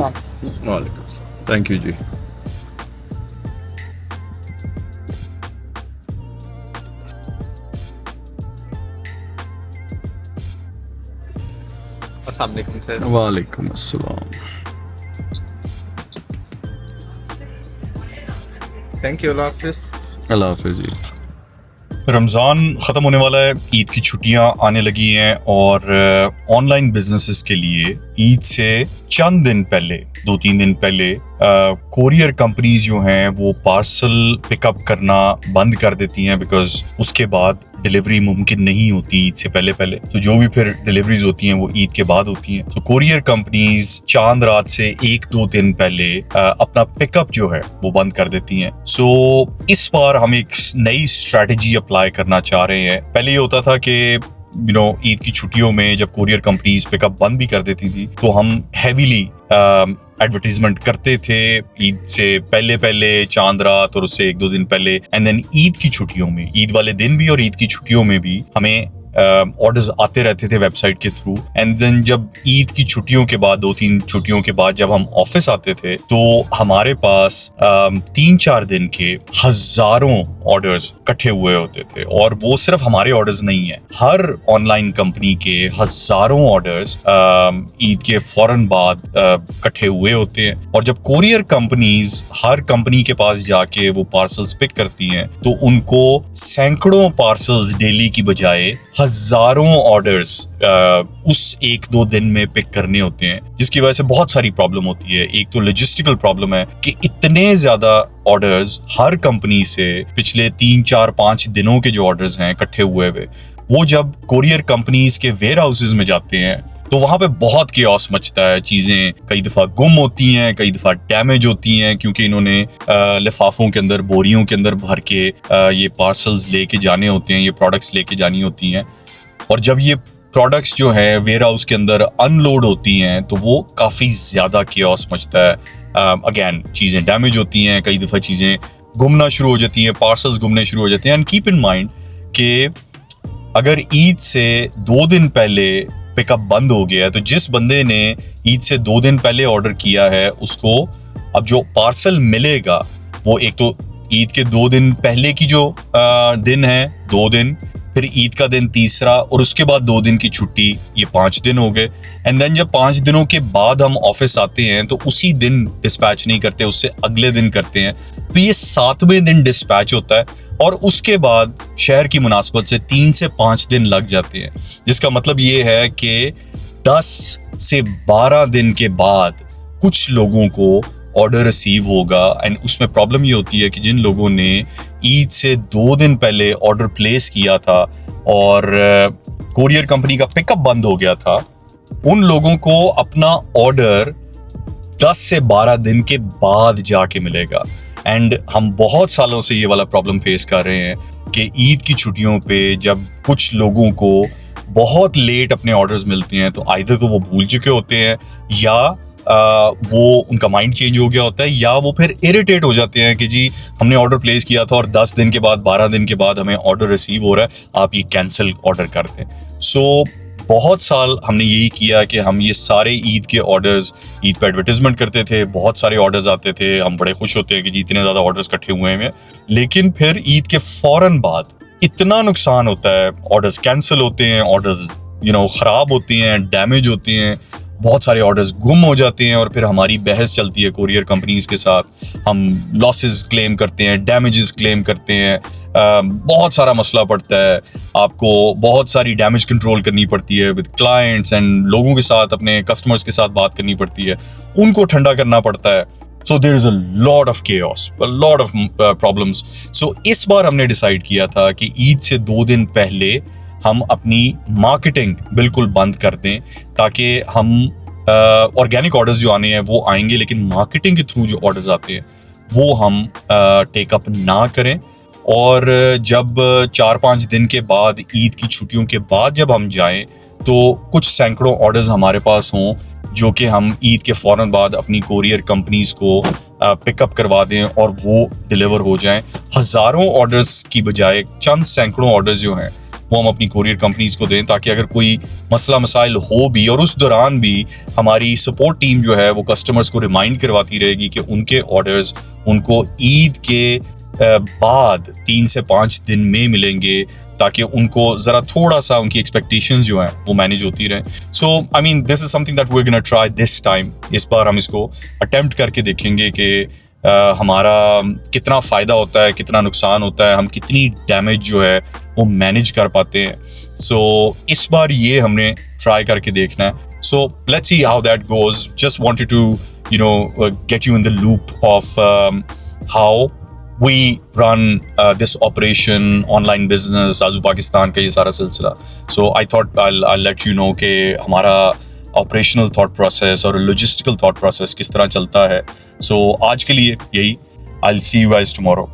वालेकुम, thank you जी। अस्सलाम वालेकुम सर। वालेकुम अस्सलाम। थैंक यू, अल्लाह हाफिज़। अल्लाह हाफिज़ जी। रमज़ान ख़त्म होने वाला है, ईद की छुट्टियां आने लगी हैं और ऑनलाइन बिजनेसेस के लिए ईद से चंद दिन पहले, 2-3 दिन पहले कोरियर कंपनीज जो हैं वो पार्सल पिकअप करना बंद कर देती हैं, बिकॉज उसके बाद डिलीवरी मुमकिन नहीं होती ईद से पहले पहले। तो जो भी फिर डिलीवरीज होती हैं वो ईद के बाद होती हैं। तो कोरियर कंपनीज चांद रात से 1-2 दिन पहले अपना पिकअप जो है वो बंद कर देती हैं। सो इस बार हम एक नई स्ट्रेटजी अप्लाई करना चाह रहे हैं। पहले ये होता था कि ईद की छुट्टियों में जब कोरियर कंपनीज पिकअप बंद भी कर देती थी तो हम हैवीली एडवर्टीजमेंट करते थे ईद से पहले पहले, चांद रात और उससे 1-2 दिन पहले, एंड देन ईद की छुट्टियों में, ईद वाले दिन भी और ईद की छुट्टियों में भी हमें ऑर्डर्स आते रहते थे वेबसाइट के थ्रू। एंड देन जब ईद की छुट्टियों के बाद, 2-3 छुट्टियों के बाद जब हम ऑफिस आते थे तो हमारे पास 3-4 दिन के हजारों ऑर्डर्स इकट्ठे हुए होते थे। और वो सिर्फ हमारे ऑर्डर्स नहीं है, हर ऑनलाइन कंपनी के हजारों ऑर्डर्स ईद के फौरन बाद इकट्ठे हुए होते हैं। और जब कोरियर कंपनीज हर कंपनी के पास जाके वो पार्सल्स पिक करती हैं तो उनको सैकड़ों पार्सल्स डेली की बजाय हजारों ऑर्डर्स उस 1-2 दिन में पिक करने होते हैं, जिसकी वजह से बहुत सारी प्रॉब्लम होती है। एक तो लॉजिस्टिकल प्रॉब्लम है कि इतने ज्यादा ऑर्डर्स हर कंपनी से पिछले 3-4-5 दिनों के जो ऑर्डर्स हैं इकट्ठे हुए हुए, वो जब कोरियर कंपनीज के वेयर हाउसेज में जाते हैं तो वहां पे बहुत केओस मचता है। चीजें कई दफा गुम होती हैं, कई दफा डैमेज होती हैं, क्योंकि इन्होंने लिफाफों के अंदर, बोरियों के अंदर भर के ये पार्सल्स लेके जाने होते हैं, ये प्रोडक्ट्स लेके जानी होती हैं। और जब ये प्रोडक्ट्स जो है वेयर हाउस के अंदर अनलोड होती हैं तो वो काफी ज्यादा केओस मचता है। अगेन चीजें डैमेज होती हैं, कई दफा चीजें गुमना शुरू हो जाती हैं, पार्सल्स गुमने शुरू हो जाते हैं। एंड कीप इन माइंड कि अगर ईद से 2 दिन पहले पिकअप बंद हो गया है तो जिस बंदे ने ईद से 2 दिन पहले ऑर्डर किया है उसको अब जो पार्सल मिलेगा वो एक तो ईद के 2 दिन पहले की जो दिन है 2 दिन, फिर ईद का दिन तीसरा, और उसके बाद 2 दिन की छुट्टी, ये 5 दिन हो गए। एंड देन जब 5 दिनों के बाद हम ऑफिस आते हैं तो उसी दिन डिस्पैच नहीं करते, उससे अगले दिन करते हैं। तो ये 7वें दिन डिस्पैच होता है और उसके बाद शहर की मुनासबत से 3 से 5 दिन लग जाते हैं, जिसका मतलब ये है कि 10 से 12 दिन के बाद कुछ लोगों को ऑर्डर रिसीव होगा। एंड उसमें प्रॉब्लम ये होती है कि जिन लोगों ने ईद से 2 दिन पहले ऑर्डर प्लेस किया था और कोरियर कंपनी का पिकअप बंद हो गया था, उन लोगों को अपना ऑर्डर 10 से 12 दिन के बाद जाके मिलेगा। एंड हम बहुत सालों से ये वाला प्रॉब्लम फेस कर रहे हैं कि ईद की छुट्टियों पे जब कुछ लोगों को बहुत लेट अपने ऑर्डर्स मिलते हैं तो आइदर तो वो भूल चुके होते हैं या वो उनका माइंड चेंज हो गया होता है, या वो फिर इरिटेट हो जाते हैं कि जी हमने ऑर्डर प्लेस किया था और 10 दिन के बाद, 12 दिन के बाद हमें ऑर्डर रिसीव हो रहा है, आप ये कैंसिल ऑर्डर कर दें। सो बहुत साल हमने यही किया कि हम ये सारे ईद के ऑर्डर्स ईद पे एडवर्टाइजमेंट करते थे, बहुत सारे ऑर्डर्स आते थे, हम बड़े खुश होते हैं कि जी इतने ज्यादा ऑर्डर्स इकट्ठे हुए हैं। लेकिन फिर ईद के फौरन बाद इतना नुकसान होता है, ऑर्डर्स कैंसिल होते हैं, ऑर्डर्स खराब होते हैं, डैमेज होते हैं, बहुत सारे ऑर्डर्स गुम हो जाते हैं और फिर हमारी बहस चलती है कोरियर कंपनीज के साथ। हम लॉसेस क्लेम करते हैं, डैमेजेस क्लेम करते हैं, बहुत सारा मसला पड़ता है, आपको बहुत सारी डैमेज कंट्रोल करनी पड़ती है विद क्लाइंट्स एंड लोगों के साथ, अपने कस्टमर्स के साथ बात करनी पड़ती है, उनको ठंडा करना पड़ता है। So there is a lot of chaos, a lot of problems. So इस बार हमने डिसाइड किया था कि ईद से 2 दिन पहले हम अपनी मार्केटिंग बिल्कुल बंद कर दें, ताकि हम ऑर्गेनिक ऑर्डर्स जो आने हैं वो आएंगे, लेकिन मार्केटिंग के थ्रू जो ऑर्डर्स आते हैं वो हम टेकअप ना करें। और जब 4-5 दिन के बाद, ईद की छुट्टियों के बाद जब हम जाएं तो कुछ सैकड़ों ऑर्डर्स हमारे पास हों जो कि हम ईद के फौरन बाद अपनी कोरियर कंपनीज को पिकअप करवा दें और वो डिलीवर हो जाएं। हजारों ऑर्डर्स की बजाय चंद सैकड़ों ऑर्डर्स जो हैं वो हम अपनी कोरियर कंपनीज को दें, ताकि अगर कोई मसला मसाइल हो भी और उस दौरान भी हमारी सपोर्ट टीम जो है वो कस्टमर्स को रिमाइंड करवाती रहेगी कि उनके ऑर्डर्स उनको ईद के बाद 3 से 5 दिन में मिलेंगे, ताकि उनको जरा थोड़ा सा उनकी एक्सपेक्टेशंस जो हैं वो मैनेज होती रहें. So I mean this is something that we are gonna try this time. इस बार हम इसको अटेम्प्ट करके देखेंगे कि हमारा कितना फ़ायदा होता है, कितना नुकसान होता है, हम कितनी डैमेज जो है वो मैनेज कर पाते हैं. सो इस बार ये हमने ट्राई करके देखना है. So let's see how that goes. Just wanted to get you in the loop of how we run this operation, online business, Azu Pakistan का ये सारा सिलसिला. So I thought I'll let you know कि हमारा operational thought process और logistical thought process किस तरह चलता है. So आज के लिए यही. I'll see you guys tomorrow.